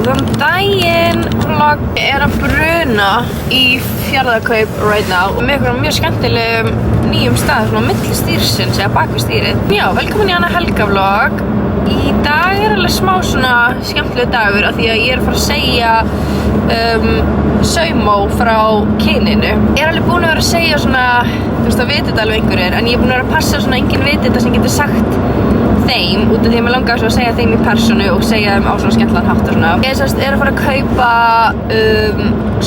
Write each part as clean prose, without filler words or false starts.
Góðan daginn, vlog. Ég að bruna í Fjarðarkaup right now með einhverjum mjög skemmtilegum nýjum stað, svona á milli stýrsins eða bak við stýrið. Já, velkomin í hana helgavlog. Í dag alveg smá svona skemmtilegur dagur af því að ég að fara að segja saumó frá kyninu. Ég alveg búin að vera að segja svona, þú veist, það veit þetta alveg einhverjir, en ég er búin að vera að passa svona enginn veit þetta sem getur sagt þeim, út af því að mér langar svo að segja þeim í persónu og segja þeim á svona skemmtilegan hátt og svona. Ég er að fara að kaupa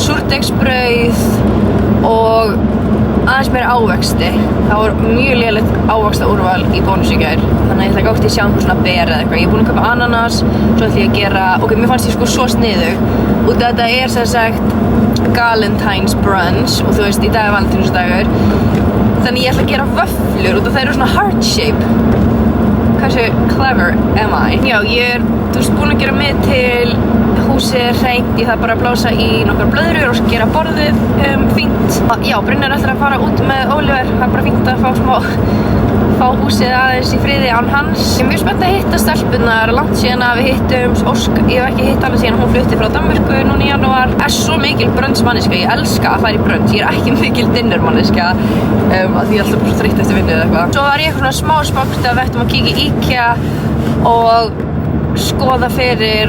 súrdegsbrauð og aðeins meira ávexti. Það var mjög lélegt ávaxtaúrval í Bónus í gær, þannig að ég ætla ekki að sjá einhver svona ber eða eitthvað. Ég er búin að kaupa ananas, svo ætla ég að gera, ok, mér fannst ég sko svo sniðug, út af þetta er sem sagt Galentine's brunch og þú veist, í dag er Valentínusdagur, þannig ég ætla að gera vöfflur út af það eru svona heart shape. Hversu clever am I? Já, ég er, þú veist, búin að gera mig til húsið hreint, ég þarf bara að blása í nokkrar blöðrur og gera borðið fínt. Já, Brynjar ætlar að fara út með Oliver, það er bara fínt að fá húsið aðeins í friði án hans. Ég er mjög spennt að hitta stelpunnar, langt síðan að við hittum Ósk, ég hef ekki hitt hana síðan hún flutti frá Danmörku núna í janúar. Ég er svo mikil brunchmanniska, ég elska að fara í brunch, ég er ekki mikil dinnermanniska af því ég er alltaf bara þreytt eftir vinnu eða eitthvað. Svo var ég eitthvað smá spákt að við ættum að kíkja í IKEA og skoða fyrir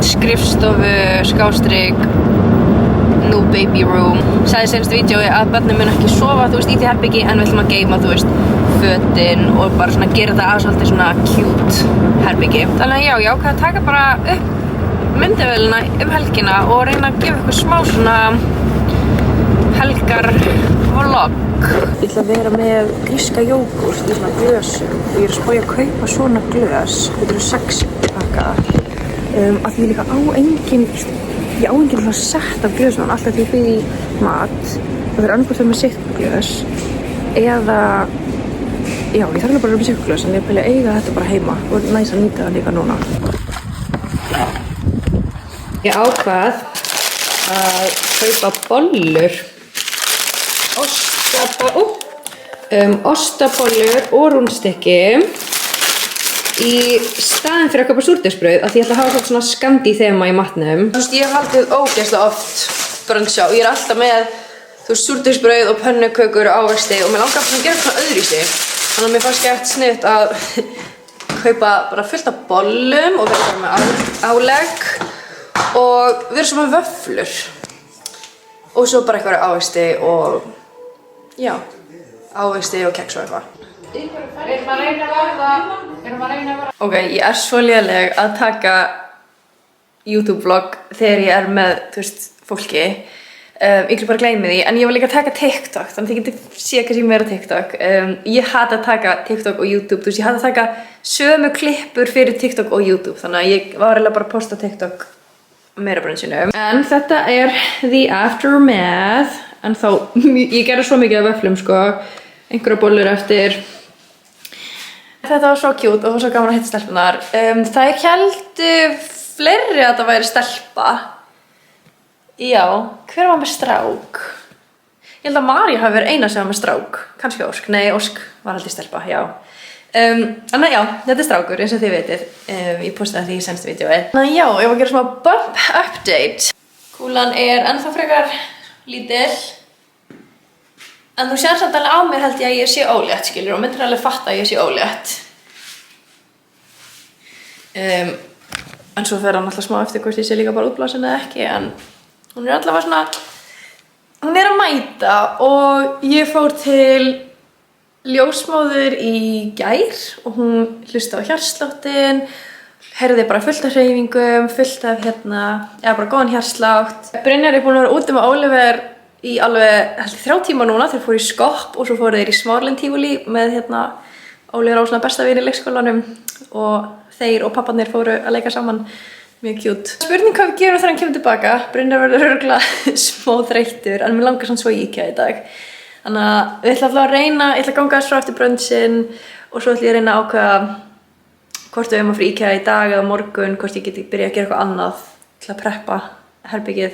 skrifstofu, skástrík, no baby room. Sagði senast vídeói að börnin mun ekki sofa, þú veist, í því herbyggi, en við ætlum að geyma, þú veist, fötin og bara svona gera þetta að svolítið svona cute herbyggi. Þannig að já, ég ákvað að taka bara upp myndavélina helgina og reyna að gefa ykkur smá svona helgar vlog. Ég ætla að vera með gríska jógúrt í svona glösum og ég er að spája að kaupa svona glös. Þetta eru 6 pakka. Að því ég líka á engin svona sett af glösum, alltaf því ég byrði í mat. Það er annarkvæmt með sitt glös eða, já, ég þarf bara að með sitt glös en ég vilja eiga þetta bara heima og næs að nýta það líka núna. Ég ákvað að kaupa bollur, ostabollur og rúnstykki í staðinn fyrir að kaupa súrdegsbrauð af því ég ætla að hafa svona skandi þema í matnum. Þú veist, ég hef haldið ógeðslega oft brunch á. Ég er alltaf með, þú veist, súrdegsbrauð og pönnukökur og ávexti og mér langar að gera svona öðruvísi. Þannig að mér fannst gett sniðugt að kaupa bara fullt af bollum og vera bara með álegg og vera svo með vöfflur. Og svo bara eitthvað ávexti og, já, ávexti og keks og eitthvað. Ok, ég er svo léleg að taka YouTube-vlog þegar ég er með, þú veist, fólki. Ég vil bara gleymi því, en ég vil líka taka TikTok, þannig að þið getið séð kannski meira TikTok. Ég hata að taka TikTok og YouTube, þú veist, ég hata að taka sömu klippur fyrir TikTok og YouTube, þannig að ég var eiginlega bara að posta TikTok meira brunchinu. En þetta er the aftermath, en þá, ég gerði svo mikið af vöfflum, sko, einhverja bollur eftir. Þetta var svo cute og það var svo gaman að hitta stelpunar. Það héldu fleiri að það væri stelpa. Já, hver var með strák? Ég held að María hafi verið eina sem var með strák. Kannski Ósk. Nei, Ósk var haldið stelpa, já. Þannig að já, þetta er strákur eins og þið veitir. Ég postaði því í senstu vídeói. Þannig að já, ég var að gera smá bump update. Kúlan er ennþá frekar lítill. En þú sér samt alveg á mér held ég að ég sé ólétt, skilur, og myndir alveg fatta að ég sé ólétt. En svo fer hann alltaf smá eftir hvort ég sé líka bara útblásin eða ekki, en hún er allavega svona, hún er að mæta og ég fór til ljósmóður í gær og hún hlustaði á hjartsláttinn, heyrði bara fullt af hreyfingum, fullt af bara góðan hjartslátt. Brynjar er búin að vera úti með Oliver í alveg, held ég 3 tíma núna, þeir fóru í skopp og svo fóru þeir í Smárlind-tífúlí með Oliver á svona besta vini í leikskólanum og þeir og papparnir fóru að leika saman, mjög cute. Spurning hvað við gerum þegar hann kemur tilbaka, Brynjar verður örugglega smá þreyttur en mér langar samt svo í IKEA í dag. Þannig að við ætlum alltaf að reyna, ég ætla að ganga þess frá eftir brunchinn og svo ætlum ég að reyna að ákveða hvort við eigum að fara í IKEA í dag eða morgun, hvort ég geti byrjað að gera eitthvað annað til að preppa herbergið.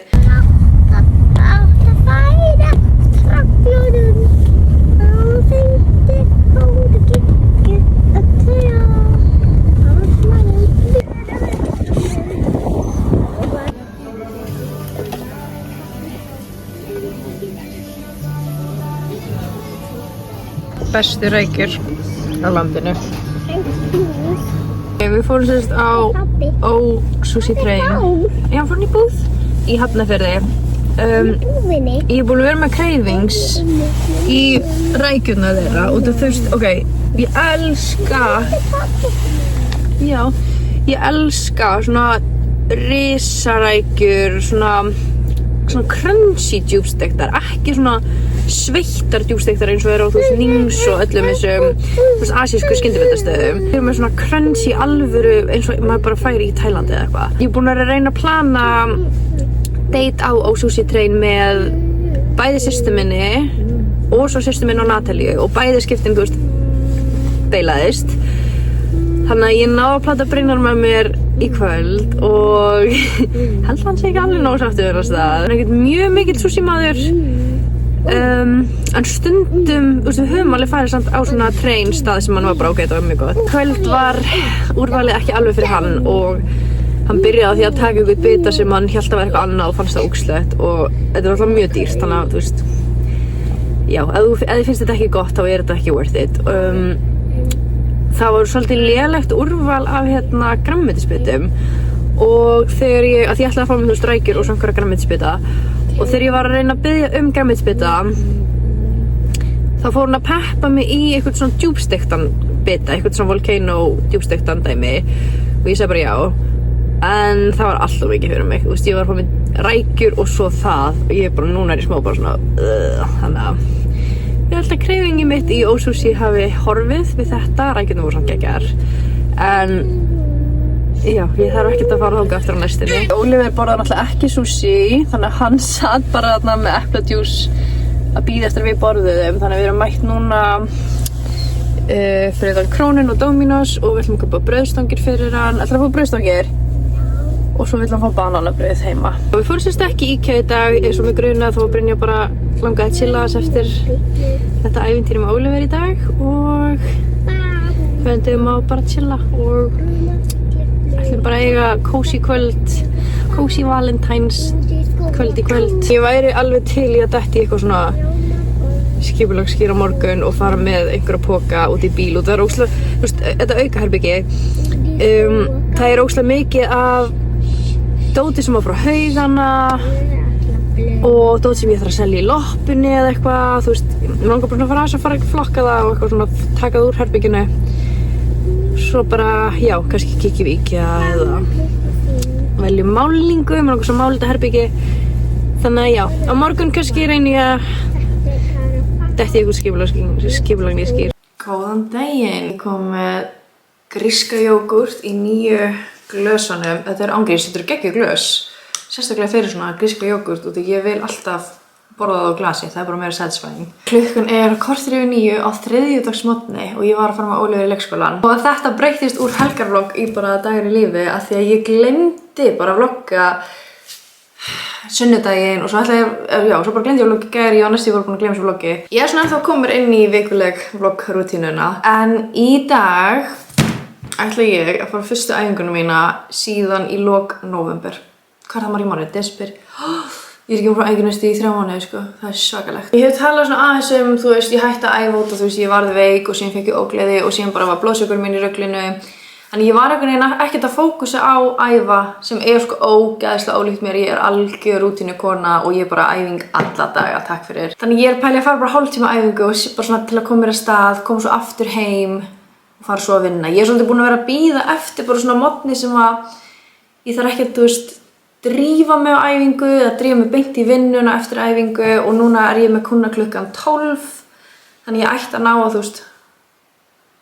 bestu rækjur á landinu. Við fórum sérst á Sushi Train. Já, fórum í búð í Hafnarfirði. Ég er búin að vera með cravings í rækjurna þeirra og þú veist, ok, ég elska svona risarækjur, svona crunchy djúpstektar, ekki svona sveittar djúpstektar eins og eru á þú veist Nings og öllum þessum asísku skyndibitasstöðum. Við erum með svona crunchy alvöru eins og maður bara færi í Tælandi eða eitthvað. Ég er búin að reyna að plana date á Sushi Train með bæði systur minni og svo systur minni og Natalíu og bæði skiptin, þú veist, deilaðist. Þannig að ég náði að plata Brynjar með mér í kvöld og held hann sé ekki alveg nóg sáttur á stað. Hann er ekkert mjög mikill sushi maður, en stundum, þú veist, við höfum alveg farið samt á svona train stað sem hann var bara ok, þetta var mjög gott. Kvöld var úrvalið ekki alveg fyrir hann og hann byrjaði á því að taka ykkur bita sem hann hélt að vera eitthvað annað og fannst það ógeðslegt og þetta er alltaf mjög dýrt, þannig að, þú veist, já, ef þið finnst þetta ekki gott þá er þetta ekki worth it. Það var svolítið lélegt úrval af grænmetisbitum og þegar ég ætlaði að fá mér rækjur og svo einhverja grænmetisbita og þegar ég var að reyna að biðja grænmetisbita þá fór hún að peppa mig í eitthvað svona djúpstektan bita, eitthvað svona volcano djúpstektan dæmi og ég sagði bara já, en það var alltaf mikið fyrir mig. Þú veist, ég var að fá mér rækjur og svo það og ég bara, núna er ég smá bara svona þannig að ég held að cravingi mitt í Sushi hafi horfið við þetta, rækjurnar voru samt geggjar. En já, ég þarf ekkert að fara þangað eftir á næstinni. Oliver borðar náttúrulega ekki sushi, þannig að hann satt bara þarna með epladjús að bíða eftir að við borðuðum. Þannig að við erum mætt núna fyrir það Krónin og Dominos og við ætlum að kaupa brauðstangir fyrir hann. Ætlar að fá brauðstangir? Og svo vill hann fá bananabrauð heima. Og við fórum sérst ekki í IKEA í dag eins og við grunað, þá Brynja bara langaði að chilla þess eftir þetta ævintýri með Oliver í dag og við endum á bara að chilla og ætlum bara að eiga cozy kvöld, cozy Valentine's kvöld í kvöld. Ég væri alveg til í að detti eitthvað svona skipulagsskýr á morgun og fara með einhverja poka út í bíl og það er ógeðslega, þú veist, þetta aukaherbyggi, það er ógeðslega mikið af dóti sem var frá Haugana og dóti sem ég þarf að selja í loppunni eða eitthvað, þú veist, mér langar bara að fara að fara að flokka það og eitthvað svona taka það úr herbygginu. Svo bara, já, kannski kíkjum við IKEA eða veljum málingu, mér langar svo að mála þetta herbyggi. Þannig að já, á morgun kannski reyni ég að detti eitthvað skipulagni skýr. Góðan daginn, ég kom með gríska jógúrt í nýju glösunum. Þetta er ángríns, þetta eru geggjuð glös. Sérstaklega fyrir svona gríska jógúrt og því ég vil alltaf borða það á glasi, það er bara meira satisfying. Klukkan er 8:45 á þriðjudagsmorgni og ég var að fara með Oliver í leikskólann. Og þetta breyttist úr helgarvlogg í bara dagur í lífi af því að ég glemdi bara að vlogga sunnudaginn og svo ætlaði ég, já, svo bara glemdi ég að vlogga í gær, ég og næstu voru búin að glemja þessu vloggi. Ég er svona ennþá komin inn í vikuleg vloggrútínuna, en í dag ætla ég að fara fyrstu æfingunum mína síðan í lok nóvember. Hvað er það maður í mánuði? Desember? Ég er ekki búin frá æfingunum í 3 mánuði, sko. Það er svakalegt. Ég hef talað svona aðeins þú veist, ég hætti að æfa út og þú veist, ég varð veik og síðan fekk ég ógleði og síðan bara var blóðsykur minn í ruglinu. Þannig ég var ekkert að fókusa á æfa sem er sko ógeðslega ólíkt mér. Ég er algjör rútínukona og ég er bara æfing alla daga, takk fyrir. Þannig ég er pæli að fara bara hálftíma æfingu og bara svona til að koma mér að stað, koma svo aftur heim og fara svo að vinna. Ég er svolítið búin að vera að bíða eftir bara svona morgni sem að ég þarf ekki að, þú veist, drífa mig á æfingu eða drífa mig beint í vinnuna eftir æfingu og núna er ég með kuna klukkan 12. Þannig ég ætti að ná að, þú veist,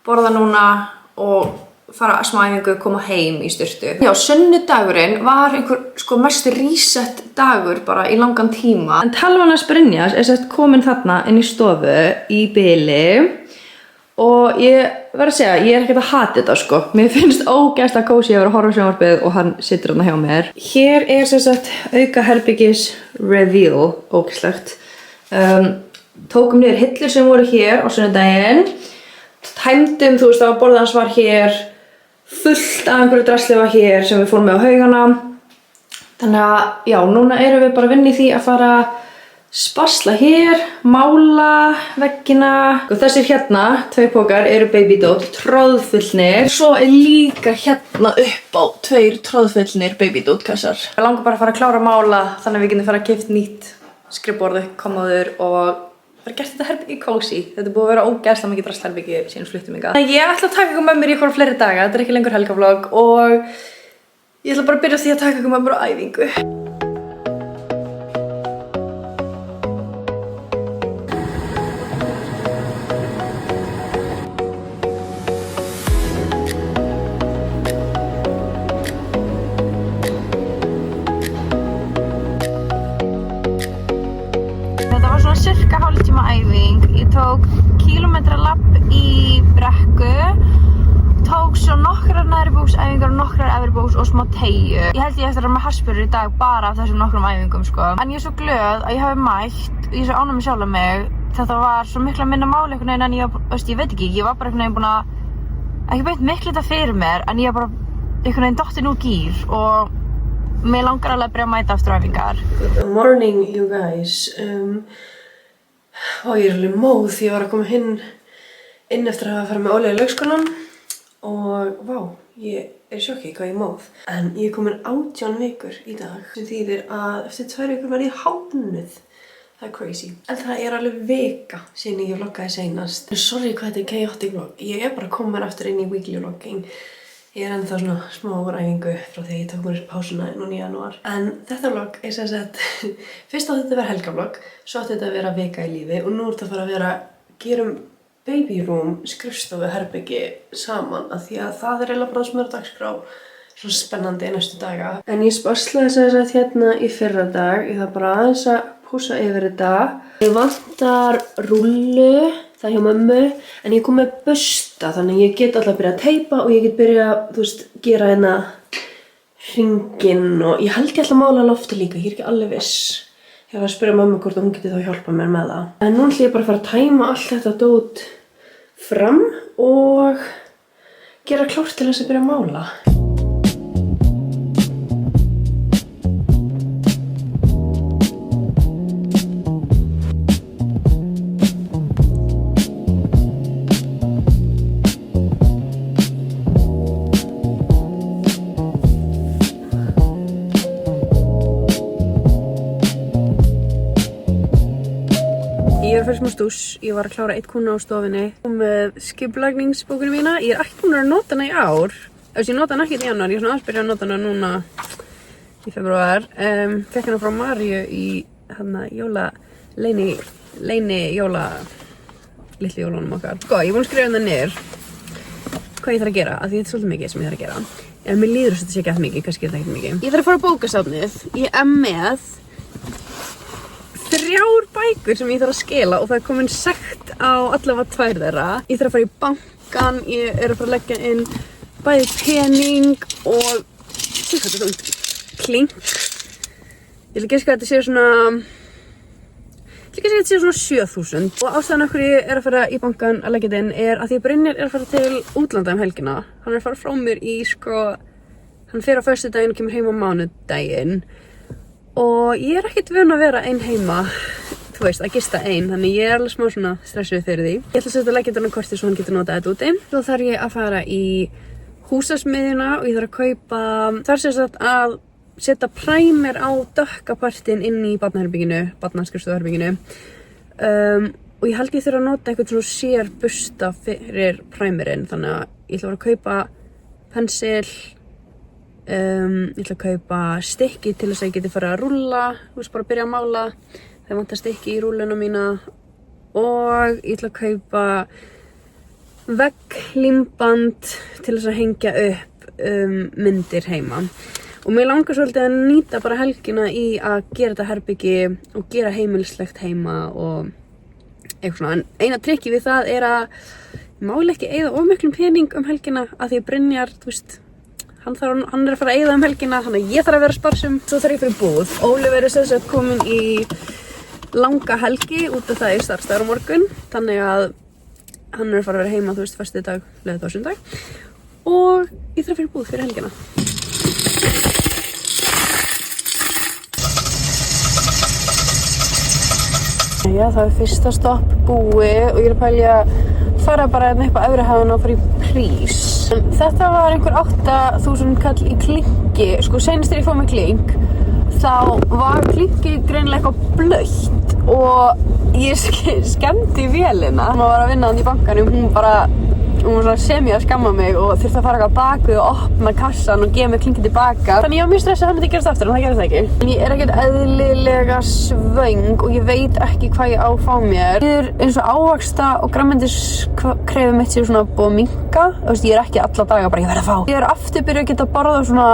borða núna og fara að smá æfingu, koma heim í sturtu. Já, sunnudagurinn var einhver sko mest reset dagur bara í langan tíma. En talvan hans Brynjars er sett komin þarna inn í stofu í bili og ég verð að segja, ég er ekkert að hata þetta sko. Mér finnst ógeðslega kósí að vera að horfa á sjónvarpið og hann situr þarna hjá mér. Hér er sem sagt auka herbyggis reveal, ógeðslegt. Tókum niður hillur sem voru hér á sunnudaginn. Tæmdum, þú veist, að borðið hans var hér. Fullt af einhverju drasli var hér sem við fórum með á Haugana. Þannig að, já, núna erum við bara að vinna í því að fara spasla hér, mála veggina. Og þessir hérna, 2 pokar eru Baby Dote, tróðfullnir. Svo líka hérna upp á 2 tróðfullnir Baby Dote kassar. Ég langar bara að fara að klára að mála þannig að við getum fara að keypt nýtt skrifborð, kommóður og bara gert þetta herbyggi kósí. Þetta búið að vera ógeðslega mikið drastherbergi síðan fluttum hingað. Ég ætla að taka ykkur með mér í eitthvað fleiri daga, þetta ekki lengur helgavlog og ég ætla bara að byrja því að taka ykkur með mér á æfingu. Cirka hálftíma æfing. Ég tók kílómetra lapp í brekku, tók svo nokkrar neðribóksæfingar og nokkrar efribóks og smá teygju. Ég held ég eftir að vera með harspörur í dag bara af þessum nokkrum æfingum sko. En ég er svo glöð að ég hafi mætt, ég er svo ánægð með sjálfa mig. Þetta var svo miklu að minna máli einhvern veginn en ég veit ekki, ég var bara einhvern veginn búin að ekki beint miklu þetta fyrir mér en ég var bara einhvern veginn dottin úr gír og mér langar alveg að byrja að mæta aftur æfingar. Good morning you guys. Og ég er alveg móð, ég var að koma inn eftir að fara með Óli í leikskólann og vá, ég er í sjokki hvað ég er móð. En ég er komin 18 vikur í dag sem þýðir að eftir 2 vikur var ég hálfnuð. Það er crazy. En það er alveg vika síðan ég vloggaði seinast. Sorry hvað þetta er chaotic vlog. Ég er bara komin aftur inn í weekly vlogging. Ég er ennþá svona smá úræfingu frá því ég tók mér pásuna núna í janúar. En þetta vlogg er sem sagt, fyrst átti þetta að vera helgavlogg, svo átti þetta að vera vika í lífi og nú er þetta að fara að vera gerum baby room, skrifstofu, herbyggi saman af því að það er eiginlega bara sem er á dagskrá svona spennandi næstu daga. En ég spaslaði sem sagt hérna í fyrradag, ég þarf bara aðeins að pússa yfir þetta. Ég vantar rúllu, það hjá mömmu, en ég kom með busta þannig ég get alltaf að byrja að teipa og ég get byrja að, þú veist, gera hérna hringinn og ég held ég alltaf að mála lofti líka, ég er ekki alveg viss. Ég var að spyrja mömmu hvort hún geti þá hjálpa mér með það. En nú ætla ég bara að fara að tæma allt þetta dót fram og gera klárt til þess að byrja að mála. Ég er fyrir smá stús, ég var að klára 1 kúna á stofinni og með skipulagningsbókinu mína. Ég er ekki búin að nota hana í ár. Ég nota hana ekkert í janúar, ég er svona aðeins byrjað að nota hana núna í febrúar. Fekk hana frá Maríu í hana litlu jólunum okkar. Sko, ég er búin að skrifa hana niður hvað ég þarf að gera, af því þetta er svolítið mikið sem ég þarf að gera. En mér líður þess að þetta sé ekki að mikið, kannski er þetta ekkert mikið. Ég þarf að fara á bókasafnið, ég er með 3 bækur sem ég þarf að skila og það er komin sekt á allavega 2 þeirra. Ég þarf að fara í bankann, ég er að fara að leggja inn bæði pening og þetta er svona klink. Ég ætla ekki að þetta sé svona 7.000 og ástæðan okkur ég er að fara í bankann að leggja þetta inn er að því að Brynjar er að fara til útlanda helgina. Hann er að fara frá mér í hann fer á föstudaginn og kemur heim á mánudaginn. Og ég er ekkert vön að vera ein heima, þú veist, að gista ein, þannig ég er alveg smá svona stressuð fyrir því. Ég ætla að setja leggjendan á kortið svo hann getur notað þetta úti. Svo þarf ég að fara í húsasmiðjuna og ég þarf að kaupa, þar sem sagt að setja primer á dökkapartinn inn í barnaherberginu, barnaskrifstofuherberginu. Og ég held ég þurfa að nota eitthvað svona sér busta fyrir primerinn, þannig að ég ætla að fara að kaupa pensil. Ég ætla að kaupa stykki til þess að ég geti fara að rúlla, þú veist, bara að byrja að mála. Það vantar stykki í rúlluna mína og ég ætla að kaupa vegglímband til þess að hengja upp myndir heima. Og mér langar svolítið að nýta bara helgina í að gera þetta herbyggi og gera heimilislegt heima og eitthvað svona. En eina trikki við það er að ég má ekki eyða of miklum pening helgina af því að Brynjar, þú veist, hann er að fara að eyða helgina, þannig að ég þarf að vera sparsum. Svo þarf ég fyrir búð. Óli verður sem sagt komin í langa helgi út af það í starfsdagur á morgun. Þannig að hann er að fara að vera heima, þú veist, föstudag, laugardag og sunnudag. Og ég þarf fyrir búð fyrir helgina. Já, það fyrsta stopp búið og ég að pæla að fara bara upp á efri hæðina og fara í prís. Þetta var einhver 8.000 kall í klinki. Sko, seinast þegar ég fór með klink, þá var klinki greinilega eitthvað blautt og ég skemmdi vélina. Hún var að vinna þannig í bankanum, hún var svona semi að skamma mig og þurfti að fara eitthvað bak við og opna kassan og gefa mig klinkið tilbaka. Þannig ég var mjög stressað að það myndi gerast aftur en það gerði það ekki. En ég ekkert eðlilega svöng og ég veit ekki hvað ég á að fá mér. Ég eins og ávaxta og grænmetiskrefið mitt séu svona búið að minnka. Þú veist, ég ekki alla daga bara ég verð að fá. Ég aftur byrjuð að geta að borða svona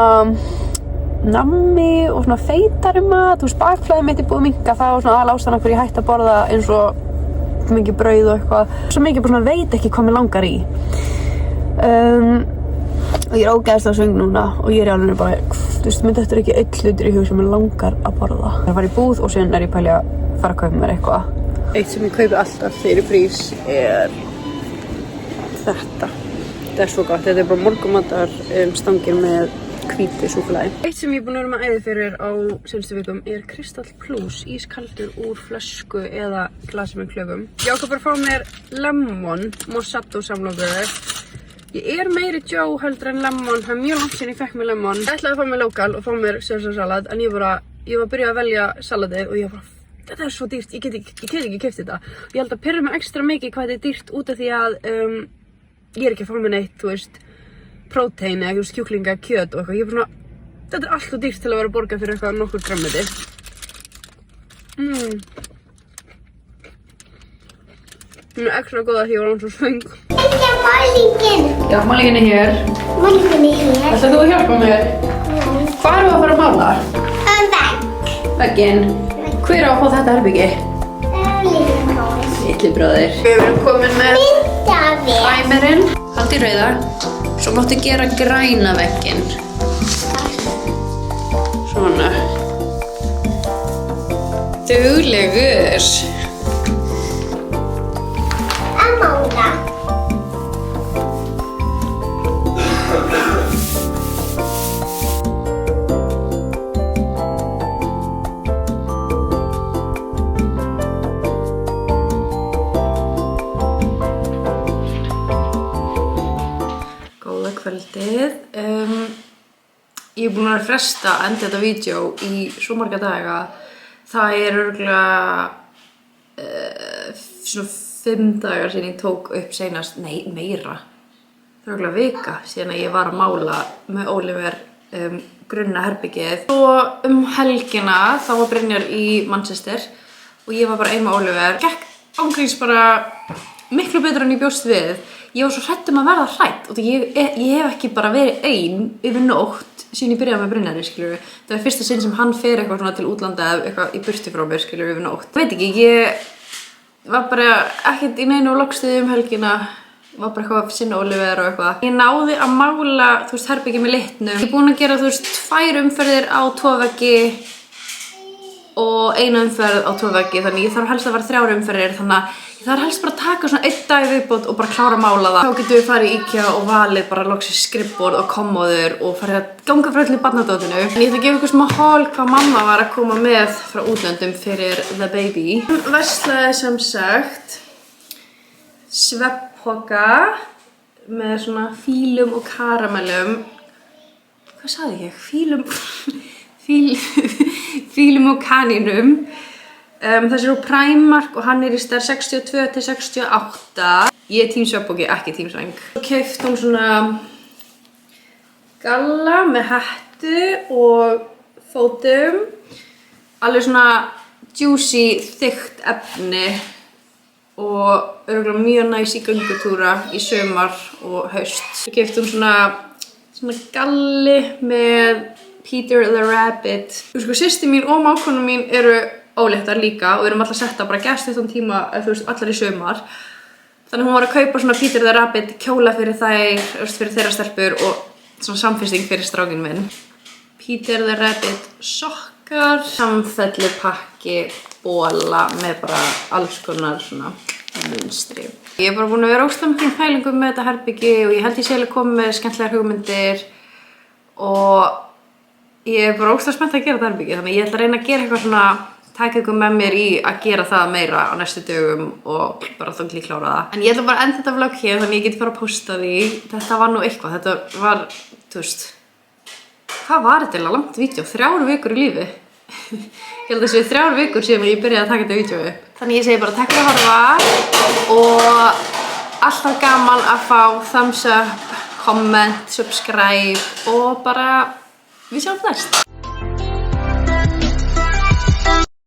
nammi og svona feitari mat. Þú veist, bakflæðið mitt búið að minnka. Það var svona aðalástæðan fyrir ég hætti að borða eins og mikið brauð og eitthvað. Svo mikið bara svona veit ekki hvað mig langar í. Og ég ógeðslega svöng núna og ég alveg bara, þú veist, myndi þetta ekki einn hlutur í hug sem mig langar að borða. Það fara í búð og síðan ég pæli að fara að kaupa mér eitthvað. Eitt sem ég kaupi alltaf fyrir prís þetta. Þetta svo gott. Þetta bara morgumatar stangir með hvítu súkkulaði. Eitt sem ég búin að vera með æði fyrir á seinustu vikum Kristall Plus, ískaldur úr flösku eða glasi með klöfum. Ég ákvað bara að fá mér lemon Moscato samlokur. Ég meiri Joe heldur en lemon, það mjög langt síðan ég fekk mér lemon. Ég ætlaði að fá mér lokal og fá mér sérsalat, en ég var að byrja að velja salatið og ég bara, þetta svo dýrt, ég get ekki keypt þetta. Ég held að pirra mig ekstra mikið hvað þetta dýrt út af því að ég ekki að fá mér neitt, þú veist, prótein eða kjúklinga, kjöt og eitthvað. Ég er bara, þetta alltaf dýrt til að vera að borga fyrir eitthvað nokkur grænmeti. Hún ekstra góð að því ég var án svo svöng. Þetta er málingin. Já, málingin hér. Málingin hér. Ætlar þú að hjálpa mér? Hvað erum við að fara að mála? Vegg. Vegginn. Hver á að fá þetta herbyggi? Litli bróðir. Litli bróðir. Við erum komin með Myndavél. tæmerinn. Haldi rauða. Svo máttu gera græna vegginn. Svona. Duglegur. Að mála. Góða kvöldið. Ég er búin að fresta að enda þetta vídeo í svo marga daga. Það örugglega svona 5 dagar síðan ég tók upp seinast, nei meira. Það örugglega vika síðan að ég var að mála með Oliver grunna herbyggið. Svo helgina þá var Brynjar í Manchester og ég var bara ein með Oliver. Gekk ángríns bara miklu betur en ég bjóst við. Ég var svo hrædd að verða hrædd og ég hef ekki bara verið ein yfir nótt síðan ég byrjaði með Brynjari, skilur. Það var fyrsta sinn sem hann fer eitthvað svona til útlanda eða eitthvað í burtu frá mér, skilur, yfir nótt. Veit ekki, ég var bara ekkert í neinu loggstuði helgina. Var bara eitthvað að sinna Oliver og eitthvað. Ég náði að mála, þú veist, herbyggið með litnum. Ég er búin að gera, þú veist, 2 umferðir á 2 veggi og 1 umferð á 2 veggi, þannig ég þarf helst að vera 3 umferðir, þannig að ég þarf helst bara að taka svona 1 dag í viðbót og bara klára að mála það. Þá getum við farið í IKEA og valið bara loksins skrifborð og kommóður og farið að ganga frá öllu barnadótinu. En ég ætla að gefa ykkur smá haul hvað mamma var að koma með frá útlöndum fyrir the baby. Verslaði sem sagt svefnpoka með svona fílum og karamellum. Hvað sagði ég? Fílum og kanínum. Þessi er úr Primark og hann í stærð 62 til 68. Ég er tím svefnpoki, ekki tím sæng. Svo keypti hún svona galla með hettu og fótum. Alveg svona juicy, þykkt efni og örugglega mjög næs í göngutúra í sumar og haust. Svo keypti hún svona galli með Peter the Rabbit. Sko, systir mín og mágkona mín eru óléttar líka og við erum alltaf setta bara geststuttan tíma, þú veist, allar í sumar. Þannig hún var að kaupa svona Peter the Rabbit kjóla fyrir þær, fyrir þeirra stelpur og svona samfesting fyrir strákinn minn. Peter the Rabbit sokkar, samfellupakki, bóla með bara alls konar svona munstri. Ég er bara búin að vera ógeðslega mikið pælingum með þetta herbyggi og ég held ég sé alveg komið með skemmtilegar hugmyndir og ég er bara ógeðslega spennt að gera þetta herbyggi, þannig ég ætla að reyna að gera eitthvað svona taka ykkur með mér í að gera það meira á næstu dögum og bara þá til ég klára það. En ég ætla bara að enda þetta vlog hér þannig ég geti bara að posta því. Þetta var nú eitthvað, þetta var, þú veist, hvað var þetta eiginlega langt vídeo? 3 vikur í lífi. Ég held að þessu 3 vikur síðan ég byrjaði að taka þetta vídeo upp. Þannig ég segi bara takk fyrir að horfa og alltaf gaman að fá thumbs up, comment, subscribe og bara við sjáum næst.